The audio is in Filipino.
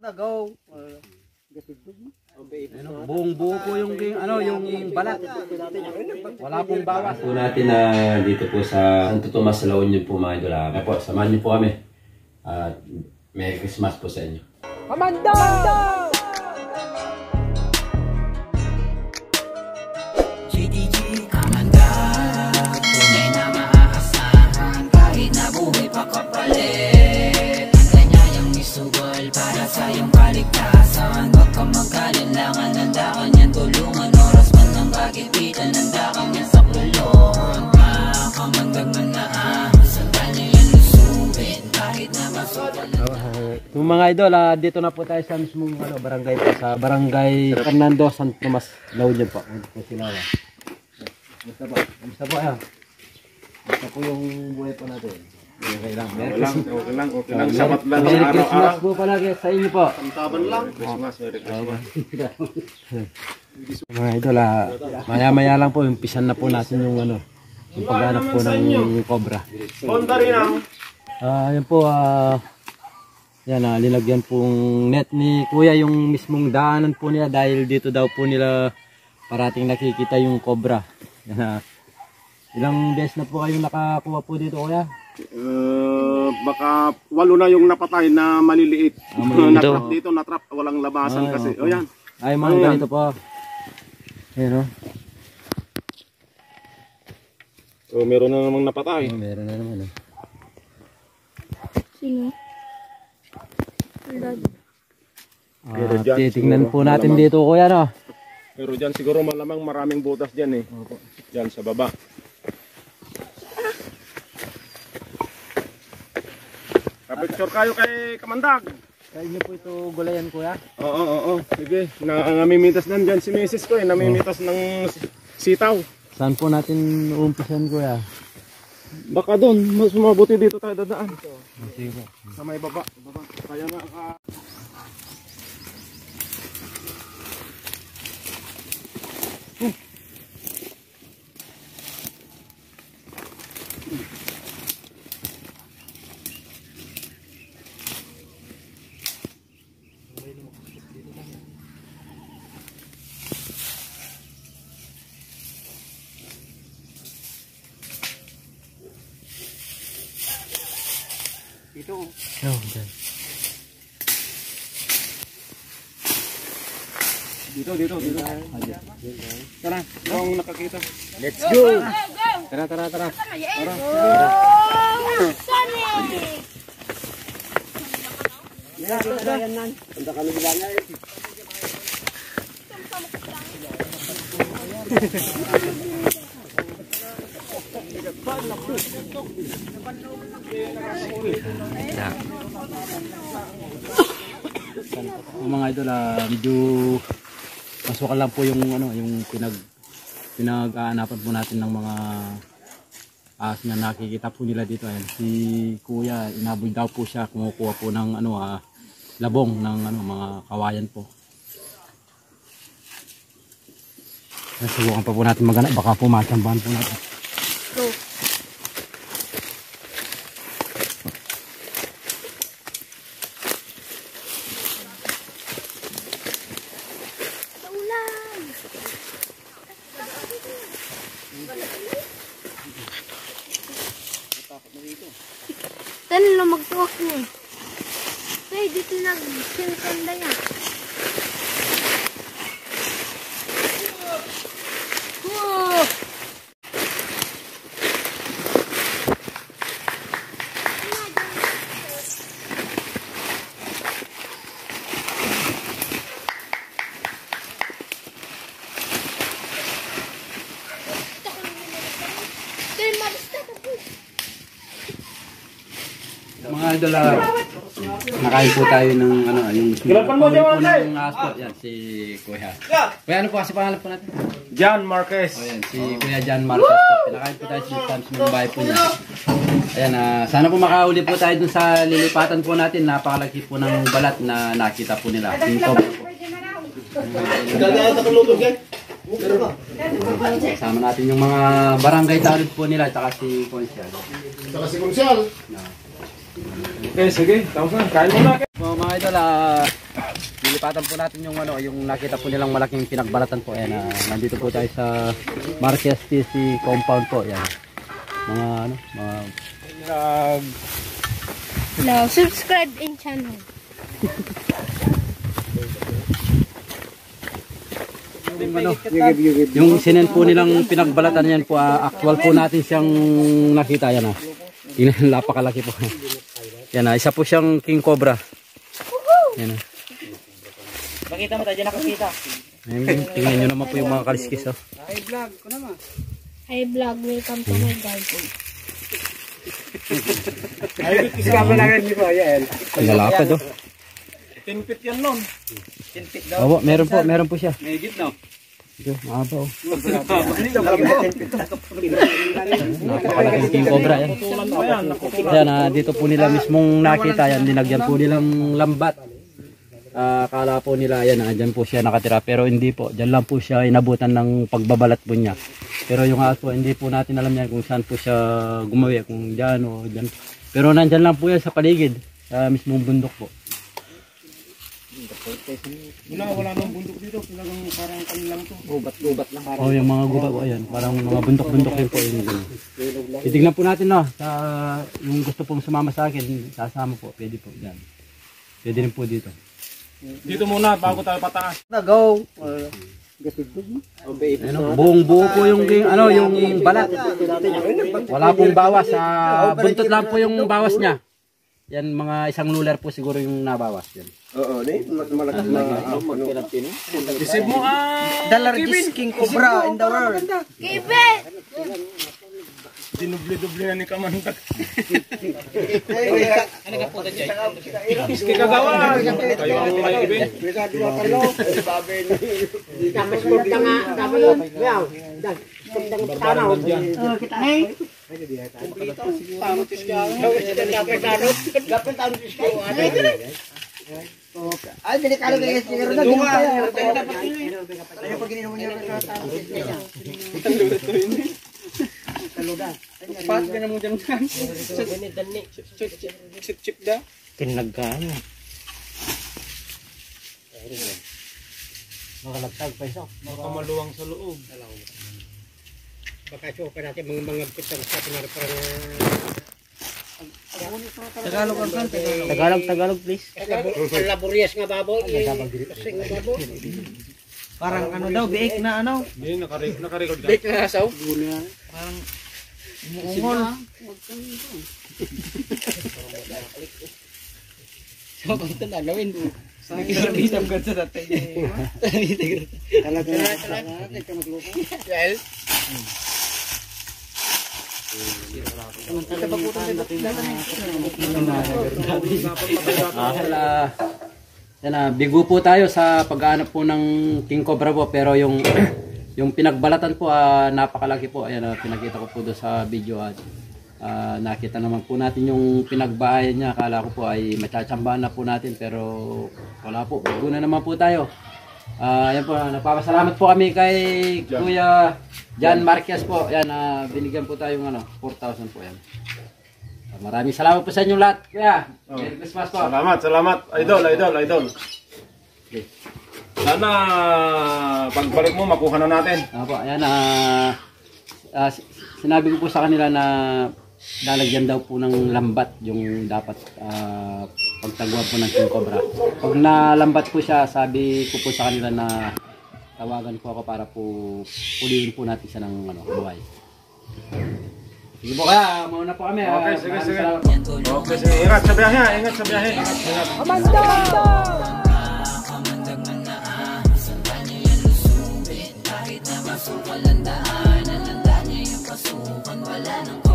Nagaw. Buong buo po yung yung balat. Wala pong bawas. Po natin na dito po sa Santo Tomas sa La Union po mga idol. Kaya po, samahan niyo po kami. At Merry Christmas po sa inyo. Kamanda! GTG Kamanda, tunay na maaasahan kahit na buhay pa kapalit. Ang kanyang misugol para sa iyong kaligtasan. Huwag kang magkalinlangan, handa ka niyan tulungan. Oras man ng kagipitan, handa ka niyan sa kulungan. Makamandag man na sandal niyo yan lusubin kahit na masukal. Yung mga idol, dito na po tayo sa mismong barangay po, sa barangay Fernando Santo Tomas, La Union po. Po sila. Kamusta po ayan? Kamusta po yung buhay po natin? Okay lang. Okay lang. Sabat lang. Merry Christmas po palagi sa inyo po. Taban lang. Christmas, Merry Christmas. Mga idol, maya-maya lang po, umpisan na po natin yung yung paghanap po ng cobra. Honda rin ang. Yan po, yan, linagyan pong net ni Kuya yung mismong daanan po niya dahil dito daw po nila parating nakikita yung cobra. Yan, ilang beses na po kayong nakakuha po dito, Kuya? Baka 8 na yung napatay na maliliit. Natrap dito, natrap. Walang labasan kasi. O yan. Ay, mga ganito po. Ayan o. So, meron na namang napatay. Meron na naman. Sino? Titignan po natin dito, Kuya, no? Pero dyan siguro malamang maraming butas dyan eh. Dyan sa baba. Kapicture kayo kay Kamandag. Kaya niyo po ito gulayan, Kuya? Oo. Sige. Namimitas nan dyan si Mrs. ko eh. Namimitas ng sitaw. Saan po natin uumpisan, Kuya? Baka doon. Mas mabuti dito tayo dadaan. Sige po. Sa may baba. Kaya nga Dito. Dyan. Dito. Tara, kung nakakita. Let's go! Tara. Punta kami bilang Mga idol, medyo masukan lang po yung yung pinag-aanapan po natin ng mga na nakikita po nila dito. Ayan, si Kuya, inabol daw po siya, kumukuha po ng labong ng mga kawayan po. Subukan pa po natin maghanap, baka po matambahan po natin. Tan lo magtuwak ni. Kaya dito nag-sinkanda niya. Wow! Mga idol, nakain po tayo ng yung po ng ascot. Yan, si Kuya. Kuya, ano po kasi pangalan po natin? John Marquez. O yan, si Kuya John Marquez po. Pinakain po tayo sa mismong bahay po niya. Ayan, sana po makauli po tayo dun sa lilipatan po natin. Napakalaki po ng balat na nakita po nila. Yung cobra po. Kasama natin yung mga barangay talent po nila at saka si Konsyal. Saka si Konsyal. Okay, sige. Tapos na. Kain muna. Mga idol, nilipatan po natin yung ano, yung nakita po nilang malaking pinagbalatan po. Ayan, nandito po tayo sa Marquez TC compound po. Ayan. Mga ano, mga No, subscribe in channel. yung, ano, yung sinen po nilang pinagbalatan yan po, actual po natin siyang nakita. Yan napakalaki po. Yan isa po siyang king cobra. Yan Makita mo tayo, dyan nakakita. Tingnan nyo naman po yung mga kaliskis. Oh. Hi vlog, welcome to my garden. Iskapa na rin dito, ayan. Lalapad oh. 10 feet yan nun. 10 feet daw. Oo, meron po siya. May git, no? Ito, mahaba oh. Napakalaking king cobra yan. Ayan, dito po nila mismong nakita yan. Dinagyan po nilang lambat. Akala po nila, ayan, dyan po siya nakatira. Pero hindi po, dyan lang po siya inabutan ng pagbabalat po niya. Pero yung aso, hindi po natin alam yan kung saan po siya gumawi. Kung dyan o dyan. Pero nandyan lang po yan sa paligid. Sa mismong bundok po. Wala nang bundok dito. Talagang parang kanilang to. Gubat lang. Oh, yung mga gubat po, ayan. Parang mga bundok-bundok din po. Titignan po natin, no. Yung gusto pong sumama sa akin, sasama po. Pwede po, dyan. Pwede rin po dito. Dito muna bago tayo pataas. Go! Buong buo po yung ano, yung balat. Wala pong bawas. Buntot lang po yung bawas niya. Yan mga isang lular po siguro yung nabawas yan. Oo, malaki na pino. Isip mo The largest king cobra in the world. Kibe! dinubli-dubli na ni Kamandag. Ano ka po dyan? Iski kagawa. Kayo ang mga ibin. Ay, delikado kayo siguro na ginawa. Ay, pag ginawa niyo Pas ka na mo dyan kan. Chip da. Tinagkaan. Makalagtag pa isa. Baka maluwang sa loob. Baka siya pa natin mga pitang sa pinarapang Tagalog please. laborias nga baboy. Kasing nga baboy. Parang ano daw, biik na ano? Hindi, nakarecord ka. Bait na asaw. Parang umuungol. So, kung ito na gawin mo. Sa akin, bitam ka sa dati. Talaga well, bigo po tayo sa pag-aanap po ng king cobra po, pero yung yung pinagbalatan po napakalaki po. Ayan, pinakita ko po doon sa video at nakita naman po natin yung pinagbahayan niya. Akala ko po ay matsatsambahan na po natin, pero wala po, bigo na naman po tayo. Ayan po, napapasalamat po kami kay Kuya John Marquez po. Ayan, binigyan po tayo ng 4,000 po yan. Maraming salamat po sa inyong lahat. Kuya, Merry Christmas po. Salamat. Idol. Okay. Sana pagbalik mo makuha na natin. Apo, ayan, sinabi ko po sa kanila na lalagyan daw po ng lambat yung dapat pagtagwa po ng king cobra. Pag nalambat po siya, sabi ko po sa kanila na tawagan po ako para po pulihin po natin siya ng buhay. Sige po, kaya mauna po kami. Okay, sige. Salamat po. Okay, sige. Ingat sa biyahe. Kamandag man na sundan niyo yung lusubin. Kahit na masukal ang daan, nananda niya yung pasukan. Wala nang